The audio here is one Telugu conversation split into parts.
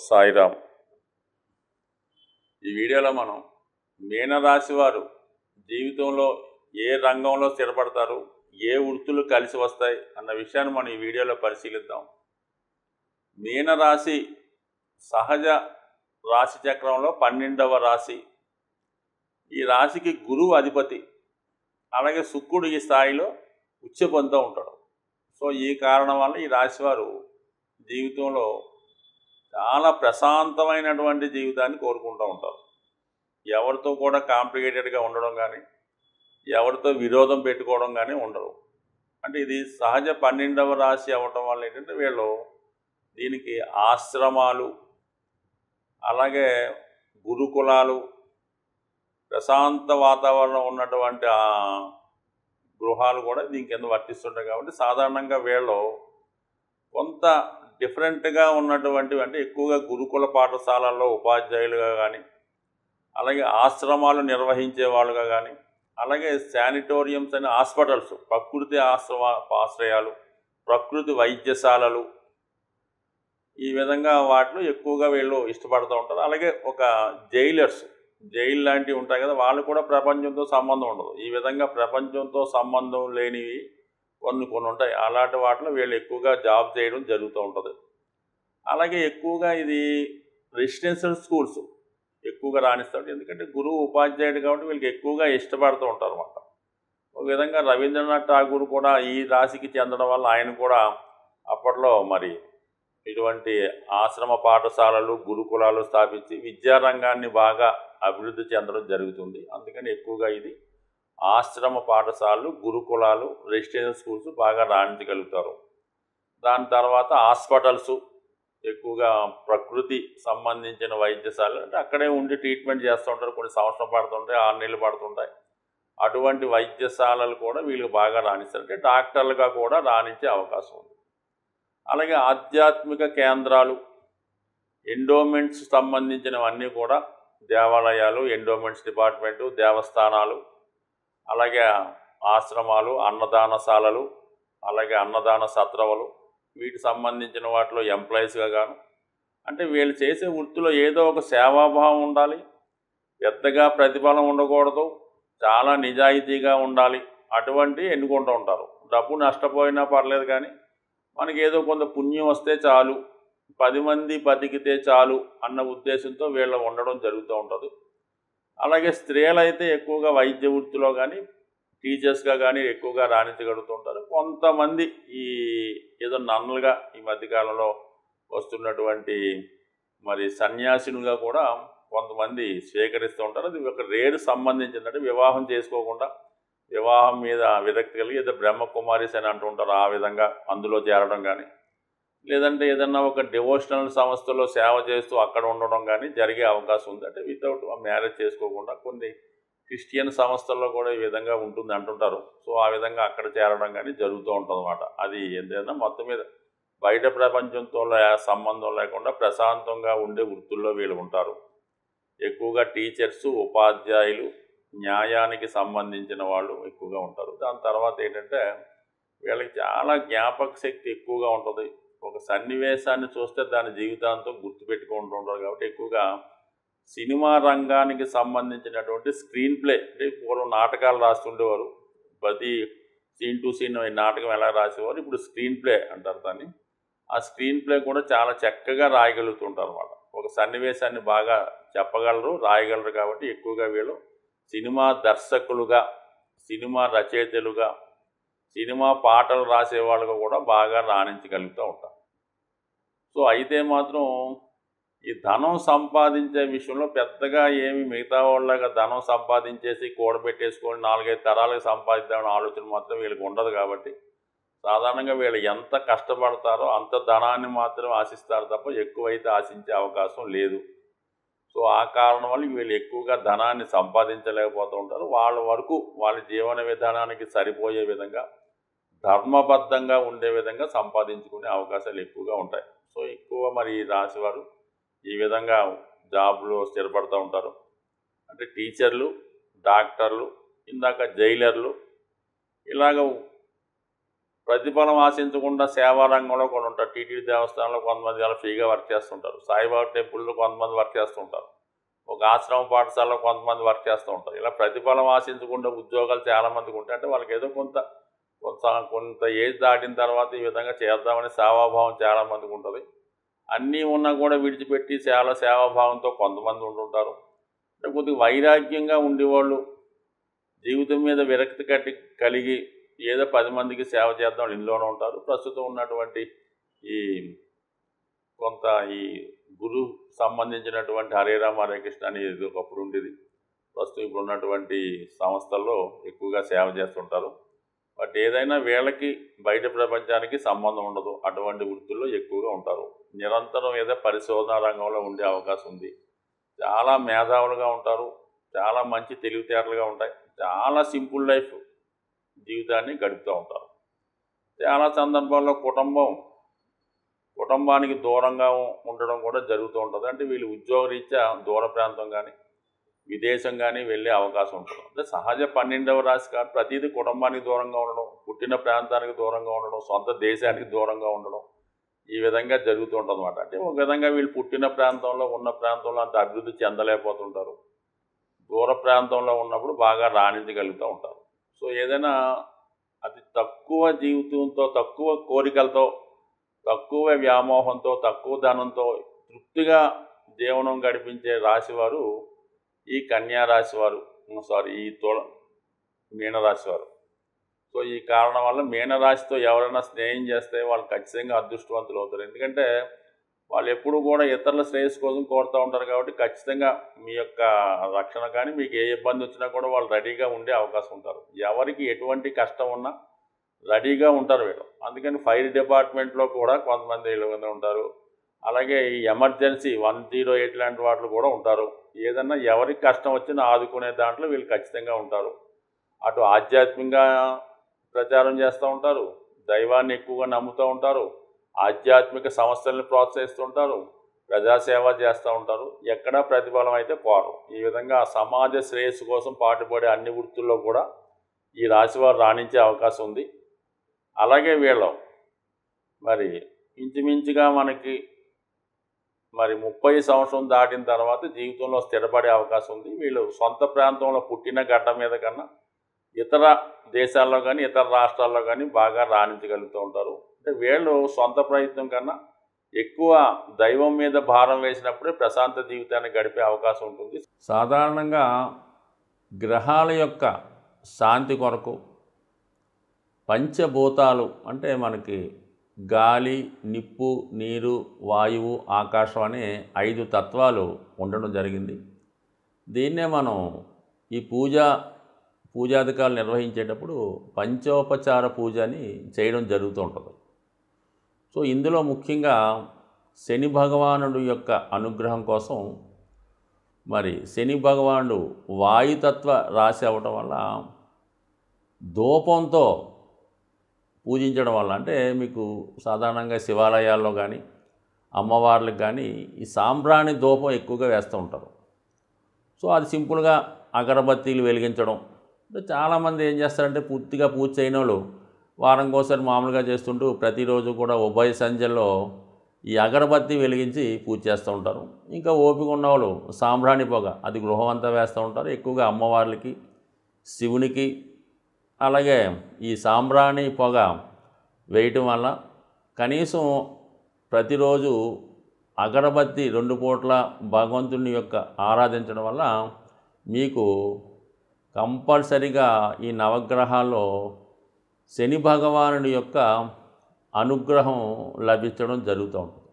సాయిరామ్. ఈ వీడియోలో మనం మీనరాశి వారు జీవితంలో ఏ రంగంలో స్థిరపడతారు, ఏ వృత్తులు కలిసి వస్తాయి అన్న విషయాన్ని మనం ఈ వీడియోలో పరిశీలిద్దాం. మీనరాశి సహజ రాశి చక్రంలో 12వ రాశి. ఈ రాశికి గురువు అధిపతి, అలాగే శుక్రుడు ఈ స్థాయిలో ఉచ్చ పొందుతూ ఉంటాడు. సో ఈ కారణం వల్ల ఈ రాశి వారు జీవితంలో చాలా ప్రశాంతమైనటువంటి జీవితాన్ని కోరుకుంటూ ఉంటారు. ఎవరితో కూడా కాంప్లికేటెడ్గా ఉండడం కానీ, ఎవరితో విరోధం పెట్టుకోవడం కానీ ఉండదు. అంటే ఇది సహజ 12వ రాశి అవ్వటం వల్ల ఏంటంటే వీళ్ళు దీనికి ఆశ్రమాలు, అలాగే గురుకులాలు, ప్రశాంత వాతావరణం ఉన్నటువంటి గృహాలు కూడా దీని కింద వర్తిస్తుంటాయి. కాబట్టి సాధారణంగా వీళ్ళు కొంత డిఫరెంట్గా ఉన్నటువంటివి, అంటే ఎక్కువగా గురుకుల పాఠశాలల్లో ఉపాధ్యాయులుగా కానీ, అలాగే ఆశ్రమాలు నిర్వహించే వాళ్ళుగా కానీ, అలాగే శానిటోరియంస్ అనే హాస్పిటల్స్, ప్రకృతి ఆశ్రయాలు, ప్రకృతి వైద్యశాలలు, ఈ విధంగా వాటిలో ఎక్కువగా వీళ్ళు ఇష్టపడుతూ ఉంటారు. అలాగే ఒక జైలు లాంటివి ఉంటాయి కదా, వాళ్ళు కూడా ప్రపంచంతో సంబంధం ఉండదు. ఈ విధంగా ప్రపంచంతో సంబంధం లేనివి కొన్ని ఉంటాయి. అలాంటి వాటిలో వీళ్ళు ఎక్కువగా జాబ్ చేయడం జరుగుతూ ఉంటుంది. అలాగే ఎక్కువగా ఇది రెసిడెన్షియల్ స్కూల్స్ ఎక్కువగా రాణిస్తారు. ఎందుకంటే గురువు ఉపాధ్యాయుడు కాబట్టి వీళ్ళకి ఎక్కువగా ఇష్టపడుతూ ఉంటారు అన్నమాట. ఒక విధంగా రవీంద్రనాథ్ ఠాగూర్ కూడా ఈ రాశికి చెందడం వల్ల ఆయన కూడా అప్పట్లో మరి ఇటువంటి ఆశ్రమ పాఠశాలలు, గురుకులాలు స్థాపించి విద్యారంగాన్ని బాగా అభివృద్ధి చెందడం జరుగుతుంది. అందుకని ఎక్కువగా ఇది ఆశ్రమ పాఠశాలలు, గురుకులాలు, రెసిడెన్షియల్ స్కూల్స్ బాగా రాణించగలుగుతారు. దాని తర్వాత హాస్పిటల్స్, ఎక్కువగా ప్రకృతి సంబంధించిన వైద్యశాలలు, అంటే అక్కడే ఉండి ట్రీట్మెంట్ చేస్తూ ఉంటారు. కొన్ని సంవత్సరం పడుతుంటాయి, 6 నెలలు పడుతుంటాయి. అటువంటి వైద్యశాలలు కూడా వీళ్ళకి బాగా రాణిస్తారు. అంటే డాక్టర్లుగా కూడా రాణించే అవకాశం ఉంది. అలాగే ఆధ్యాత్మిక కేంద్రాలు, ఎండోమెంట్స్ సంబంధించినవన్నీ కూడా దేవాలయాలు, ఎండోమెంట్స్ డిపార్ట్మెంటు, దేవస్థానాలు, అలాగే ఆశ్రమాలు, అన్నదానశాలలు, అలాగే అన్నదాన సత్రవలు, వీటికి సంబంధించిన వాటిలో ఎంప్లాయీస్గా గాను, అంటే వీళ్ళు చేసే వృత్తిలో ఏదో ఒక సేవాభావం ఉండాలి, పెద్దగా ప్రతిఫలం ఉండకూడదు, చాలా నిజాయితీగా ఉండాలి, అటువంటి ఎన్నుకుంటూ ఉంటారు. డబ్బు నష్టపోయినా పర్లేదు కానీ మనకి ఏదో కొంత పుణ్యం వస్తే చాలు, 10 మంది బతికితే చాలు అన్న ఉద్దేశంతో వీళ్ళు ఉండడం జరుగుతూ ఉంటుంది. అలాగే స్త్రీలైతే ఎక్కువగా వైద్య వృత్తిలో కానీ, టీచర్స్గా కానీ ఎక్కువగా రాణించగలుగుతుంటారు. కొంతమంది ఈ ఏదో నన్నులుగా ఈ మధ్యకాలంలో వస్తున్నటువంటి మరి సన్యాసినులుగా కూడా కొంతమంది స్వీకరిస్తూ ఉంటారు. అది ఒక రేరు సంబంధించిందంటే వివాహం చేసుకోకుండా, వివాహం మీద విరక్తి కలిగి ఏదో బ్రహ్మకుమారిస్ అని అంటుంటారు, ఆ విధంగా అందులో చేరడం కానీ, లేదంటే ఏదన్నా ఒక డివోషనల్ సంస్థలో సేవ చేస్తూ అక్కడ ఉండడం కానీ జరిగే అవకాశం ఉంది. అంటే వితౌట్ మ్యారేజ్ చేసుకోకుండా కొన్ని క్రిస్టియన్ సంస్థల్లో కూడా ఈ విధంగా ఉంటుంది అంటుంటారు. సో ఆ విధంగా అక్కడ చేరడం కానీ జరుగుతూ ఉంటుంది అన్నమాట. అది ఏదైనా మొత్తం మీద బయట ప్రపంచంతో సంబంధం లేకుండా ప్రశాంతంగా ఉండే వృత్తుల్లో వీళ్ళు ఉంటారు. ఎక్కువగా టీచర్సు, ఉపాధ్యాయులు, న్యాయానికి సంబంధించిన వాళ్ళు ఎక్కువగా ఉంటారు. దాని తర్వాత ఏంటంటే వీళ్ళకి చాలా జ్ఞాపక శక్తి ఎక్కువగా ఉంటుంది. ఒక సన్నివేశాన్ని చూస్తే దాని జీవితాంతం గుర్తుపెట్టుకుంటూ ఉంటారు. కాబట్టి ఎక్కువగా సినిమా రంగానికి సంబంధించినటువంటి స్క్రీన్ ప్లే, అంటే పూర్వం నాటకాలు రాస్తుండేవారు, ప్రతి సీన్ టు సీన్ నాటకం ఎలా రాసేవారు, ఇప్పుడు స్క్రీన్ ప్లే అంటారు దాన్ని. ఆ స్క్రీన్ ప్లే కూడా చాలా చక్కగా రాయగలుగుతుంటారు అన్నమాట. ఒక సన్నివేశాన్ని బాగా చెప్పగలరు, రాయగలరు. కాబట్టి ఎక్కువగా వీళ్ళు సినిమా దర్శకులుగా, సినిమా రచయితలుగా, సినిమా పాటలు రాసేవాళ్ళుగా కూడా బాగా రాణించగలుగుతూ ఉంటారు. సో అయితే మాత్రం ఈ ధనం సంపాదించే విషయంలో పెద్దగా ఏమి మిగతా వాళ్ళగా ధనం సంపాదించేసి కూడబెట్టేసుకొని 4-5 తరాలకు సంపాదిద్దామనే ఆలోచన మాత్రం వీళ్ళకి ఉండదు. కాబట్టి సాధారణంగా వీళ్ళు ఎంత కష్టపడతారో అంత ధనాన్ని మాత్రం ఆశిస్తారు తప్ప ఎక్కువైతే ఆశించే అవకాశం లేదు. సో ఆ కారణం వల్ల వీళ్ళు ఎక్కువగా ధనాన్ని సంపాదించలేకపోతూ ఉంటారు. వాళ్ళ వరకు వాళ్ళ జీవన విధానానికి సరిపోయే విధంగా, ధర్మబద్ధంగా ఉండే విధంగా సంపాదించుకునే అవకాశాలు ఎక్కువగా ఉంటాయి. సో ఎక్కువ మరి ఈ రాశివారు ఈ విధంగా జాబ్లో స్థిరపడుతూ ఉంటారు. అంటే టీచర్లు, డాక్టర్లు, ఇందాక జైలర్లు, ఇలాగ ప్రతిఫలం ఆశించకుండా సేవా రంగంలో కొన్ని ఉంటారు. టీటీడీ దేవస్థానంలో కొంతమంది అలా ఫ్రీగా వర్క్ చేస్తుంటారు. సాయిబాబా టెంపుల్లో కొంతమంది వర్క్ చేస్తుంటారు. ఒక ఆశ్రమ పాఠశాలలో కొంతమంది వర్క్ చేస్తూ ఉంటారు. ఇలా ప్రతిఫలం ఆశించకుండా ఉద్యోగాలు చాలామందికి ఉంటాయి. అంటే వాళ్ళకి ఏదో కొంత కొంత ఏజ్ దాటిన తర్వాత ఈ విధంగా చేద్దామని సేవాభావం చాలామందికి ఉంటుంది. అన్నీ ఉన్నా కూడా విడిచిపెట్టి చాలా సేవాభావంతో కొంతమంది ఉంటుంటారు. అంటే కొద్దిగా వైరాగ్యంగా ఉండేవాళ్ళు, జీవితం మీద విరక్తి కలిగి ఏదో 10 మందికి సేవ చేద్దాం ఇందులోనే ఉంటారు. ప్రస్తుతం ఉన్నటువంటి ఈ కొంత ఈ గురు సంబంధించినటువంటి హరే రామ హరే కృష్ణ అని ఇది ఒకప్పుడు ఉండేది. ప్రస్తుతం ఇప్పుడు ఉన్నటువంటి సంస్థల్లో ఎక్కువగా సేవ చేస్తుంటారు. బట్ ఏదైనా వీళ్ళకి బయట ప్రపంచానికి సంబంధం ఉండదు. అటువంటి వృత్తుల్లో ఎక్కువగా ఉంటారు. నిరంతరం ఏదో పరిశోధన రంగంలో ఉండే అవకాశం ఉంది. చాలా మేధావులుగా ఉంటారు. చాలా మంచి తెలివితేటలుగా ఉంటాయి. చాలా సింపుల్ లైఫ్ జీవితాన్ని గడుపుతూ ఉంటారు. చాలా సందర్భాల్లో కుటుంబానికి దూరంగా ఉండడం కూడా జరుగుతూ ఉంటుంది. అంటే వీళ్ళు ఉద్యోగరీత్యా దూర ప్రాంతం కానీ విదేశం కానీ వెళ్ళే అవకాశం ఉంటుంది. అంటే సహజ 12వ రాశి కాదు, ప్రతిదీ కుటుంబానికి దూరంగా ఉండడం, పుట్టిన ప్రాంతానికి దూరంగా ఉండడం, సొంత దేశానికి దూరంగా ఉండడం, ఈ విధంగా జరుగుతూ ఉంటుంది అన్నమాట. అంటే ఒక విధంగా వీళ్ళు పుట్టిన ప్రాంతంలో ఉన్న ప్రాంతంలో అంత అభివృద్ధి చెందలేకపోతుంటారు. దూర ప్రాంతంలో ఉన్నప్పుడు బాగా రాణించగలుగుతూ ఉంటారు. సో ఏదైనా అతి తక్కువ జీవితంతో, తక్కువ కోరికలతో, తక్కువ వ్యామోహంతో, తక్కువ ధనంతో తృప్తిగా జీవనం గడిపించే రాశివారు ఈ కన్యా రాశివారు, ఈ మీనరాశివారు. సో ఈ కారణం వల్ల మీనరాశితో ఎవరైనా స్నేహం చేస్తే వాళ్ళు ఖచ్చితంగా అదృష్టవంతులు అవుతారు. ఎందుకంటే వాళ్ళు ఎప్పుడు కూడా ఇతరుల శ్రేయస్సు కోసం కోరుతూ ఉంటారు. కాబట్టి ఖచ్చితంగా మీ యొక్క రక్షణ కానీ మీకు ఏ ఇబ్బంది వచ్చినా కూడా వాళ్ళు రెడీగా ఉండే అవకాశం ఉంటారు. ఎవరికి ఎటువంటి కష్టం ఉన్నా రెడీగా ఉంటారు వీళ్ళు. అందుకని ఫైర్ డిపార్ట్మెంట్లో కూడా కొంతమంది వీళ్ళు ఉంటారు. అలాగే ఈ ఎమర్జెన్సీ 108 లాంటి వాటిలో కూడా ఉంటారు. ఏదన్నా ఎవరికి కష్టం వచ్చినా ఆదుకునే దాంట్లో వీళ్ళు ఖచ్చితంగా ఉంటారు. అటు ఆధ్యాత్మికంగా ప్రచారం చేస్తూ ఉంటారు, దైవాన్ని ఎక్కువగా నమ్ముతూ ఉంటారు, ఆధ్యాత్మిక సంస్థలను ప్రోత్సహిస్తూ ఉంటారు, ప్రజాసేవ చేస్తూ ఉంటారు. ఎక్కడా ప్రతిఫలం అయితే కోరరు. ఈ విధంగా సమాజ శ్రేయస్సు కోసం పాటుపడే అన్ని వృత్తుల్లో కూడా ఈ రాశివారు రాణించే అవకాశం ఉంది. అలాగే వీళ్ళు మరి ఇంచుమించుగా మనకి 30 సంవత్సరం దాటిన తర్వాత జీవితంలో స్థిరపడే అవకాశం ఉంది. వీళ్ళు సొంత ప్రాంతంలో పుట్టిన గడ్డ మీద కన్నా ఇతర దేశాల్లో కానీ ఇతర రాష్ట్రాల్లో కానీ బాగా రాణించగలుగుతూ ఉంటారు. అంటే వీళ్ళు సొంత ప్రయత్నం కన్నా ఎక్కువ దైవం మీద భారం వేసినప్పుడే ప్రశాంత జీవితాన్ని గడిపే అవకాశం ఉంటుంది. సాధారణంగా గ్రహాల యొక్క శాంతి కొరకు పంచభూతాలు అంటే మనకి గాలి, నిప్పు, నీరు, వాయువు, ఆకాశం అనే 5 తత్వాలు ఉండడం జరిగింది. దీన్నే మనం ఈ పూజాధికారులు నిర్వహించేటప్పుడు పంచోపచార పూజ అని చేయడం జరుగుతూ ఉంటుంది. సో ఇందులో ముఖ్యంగా శని భగవానుడు యొక్క అనుగ్రహం కోసం శని భగవానుడు వాయుతత్వ రాశి అవ్వటం వల్ల ధూపంతో పూజించడం వల్ల, అంటే మీకు సాధారణంగా శివాలయాల్లో కానీ అమ్మవార్లకు కానీ ఈ సాంబ్రాణి ధూపం ఎక్కువగా వేస్తూ ఉంటారు. సో అది సింపుల్గా అగరబత్తీలు వెలిగించడం. అంటే చాలామంది ఏం చేస్తారంటే పూర్తిగా పూజ చేయని వాళ్ళు వారంకోసారి మామూలుగా చేస్తుంటూ ప్రతిరోజు కూడా ఉభయ సంధ్యల్లో ఈ అగరబత్తి వెలిగించి పూజ చేస్తూ ఉంటారు. ఇంకా ఓపిక ఉన్నవాళ్ళు సాంబ్రాణి పొగ అది గృహం అంతా వేస్తూ ఉంటారు. ఎక్కువగా అమ్మవార్లకి, శివునికి, అలాగే ఈ సాంబ్రాణి పొగ వేయటం వల్ల కనీసం ప్రతిరోజు అగరబత్తి 2 పూట్ల భగవంతుని యొక్క ఆరాధించడం వల్ల మీకు కంపల్సరిగా ఈ నవగ్రహాల్లో శని భగవానుడి యొక్క అనుగ్రహం లభించడం జరుగుతూ ఉంటుంది.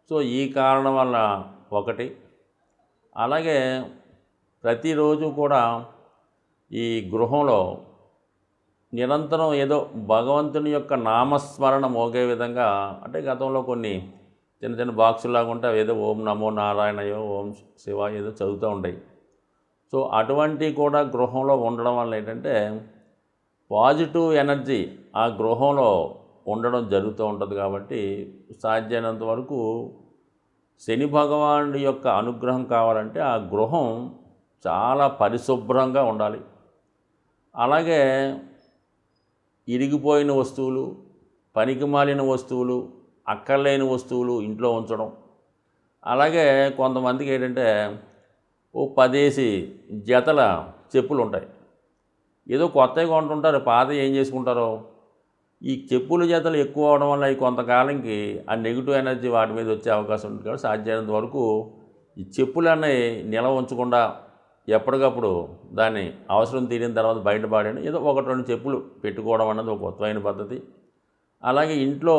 సో ఈ కారణం వల్ల ఒకటి. అలాగే ప్రతిరోజు కూడా ఈ గృహంలో నిరంతరం ఏదో భగవంతుని యొక్క నామస్మరణ మోగే విధంగా, అంటే గతంలో కొన్ని చిన్న చిన్న బాక్సులాగా ఉంటే ఏదో ఓం నమో నారాయణయో, ఓం శివాయ ఏదో చదువుతూ ఉంటాయి. సో అటువంటి కూడా గృహంలో ఉండడం వల్ల ఏంటంటే పాజిటివ్ ఎనర్జీ ఆ గృహంలో ఉండడం జరుగుతూ ఉంటుంది. కాబట్టి సాధ్యమైనంత వరకు శని భగవానుడి యొక్క అనుగ్రహం కావాలంటే ఆ గృహం చాలా పరిశుభ్రంగా ఉండాలి. అలాగే ఇరిగిపోయిన వస్తువులు, పనికిమాలిన వస్తువులు, అక్కర్లేని వస్తువులు ఇంట్లో ఉంచడం. అలాగే కొంతమందికి ఏంటంటే ఓ 10 జతల చెప్పులు ఉంటాయి. ఏదో కొత్తవి కొంటుంటారు, పాతవి ఏం చేసుకుంటారో. ఈ చెప్పుల జతలు ఎక్కువ అవడం వల్ల ఈ కొంతకాలంకి ఆ నెగిటివ్ ఎనర్జీ వాటి మీద వచ్చే అవకాశం ఉంటుంది. కాబట్టి సాధ్యమైనంత వరకు ఈ చెప్పులు అన్నవి నిల్వ ఉంచకుండా ఎప్పటికప్పుడు దాన్ని అవసరం తీరిన తర్వాత బయటపడేయండి. ఏదో 1-2 చెప్పులు పెట్టుకోవడం అన్నది ఒక కొత్తమైన పద్ధతి. అలాగే ఇంట్లో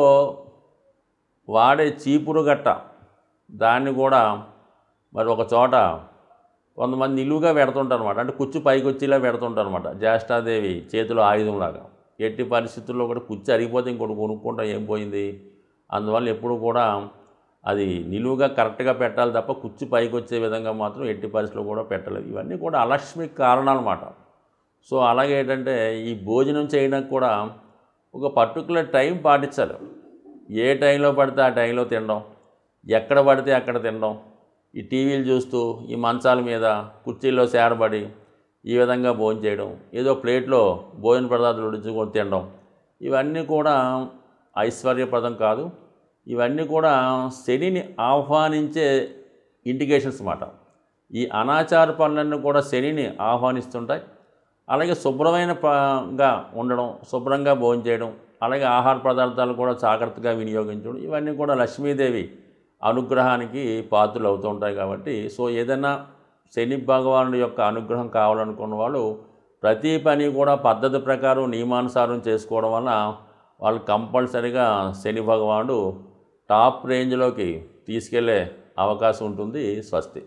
వాడే చీపురు గట్ట దాన్ని కూడా మరి ఒక చోట కొంతమంది నిలువుగా పెడుతుంటారు అనమాట. అంటే కుచ్చు పైకి వచ్చేలా పెడుతుంటారు అనమాట. జ్యేష్ఠాదేవి చేతిలో ఆయుధంలాగా. ఎట్టి పరిస్థితుల్లో కూడా కుచ్చు అరిగిపోతే ఇంకోటి కొనుక్కుంటా ఏం పోయింది. అందువల్ల ఎప్పుడు కూడా అది నిలువుగా కరెక్ట్గా పెట్టాలి తప్ప కుచ్చు పైకి వచ్చే విధంగా మాత్రం ఎట్టి పరిస్థితుల్లో కూడా పెట్టలేదు. ఇవన్నీ కూడా అలక్ష్మికి కారణాలు అన్నమాట. సో అలాగే ఏంటంటే ఈ భోజనం చేయడానికి కూడా ఒక పర్టికులర్ టైం పాటించాలి. ఏ టైంలో పడితే ఆ టైంలో తినడం, ఎక్కడ పడితే అక్కడ తినడం, ఈ టీవీలు చూస్తూ ఈ మంచాల మీద కుర్చీల్లో సేరబడి ఈ విధంగా భోజనం చేయడం, ఏదో ప్లేట్లో భోజన పదార్థాలు ఉడుచుకొని తినడం, ఇవన్నీ కూడా ఐశ్వర్యప్రదం కాదు. ఇవన్నీ కూడా శనిని ఆహ్వానించే ఇండికేషన్స్ అన్నమాట. ఈ అనాచార పనులన్నీ కూడా శనిని ఆహ్వానిస్తుంటాయి. అలాగే శుభ్రమైనగా ఉండడం, శుభ్రంగా భోజనం చేయడం, అలాగే ఆహార పదార్థాలు కూడా జాగ్రత్తగా వినియోగించడం, ఇవన్నీ కూడా లక్ష్మీదేవి అనుగ్రహానికి పాత్రలు అవుతూ ఉంటాయి. కాబట్టి సో ఏదైనా శని భగవానుడి యొక్క అనుగ్రహం కావాలనుకున్న వాళ్ళు ప్రతి పని కూడా పద్ధతి ప్రకారం నియమానుసారం చేసుకోవడం వల్ల వాళ్ళు కంపల్సరీగా శని భగవానుడు టాప్ రేంజ్లోకి తీసుకెళ్లే అవకాశం ఉంటుంది. స్వస్తి.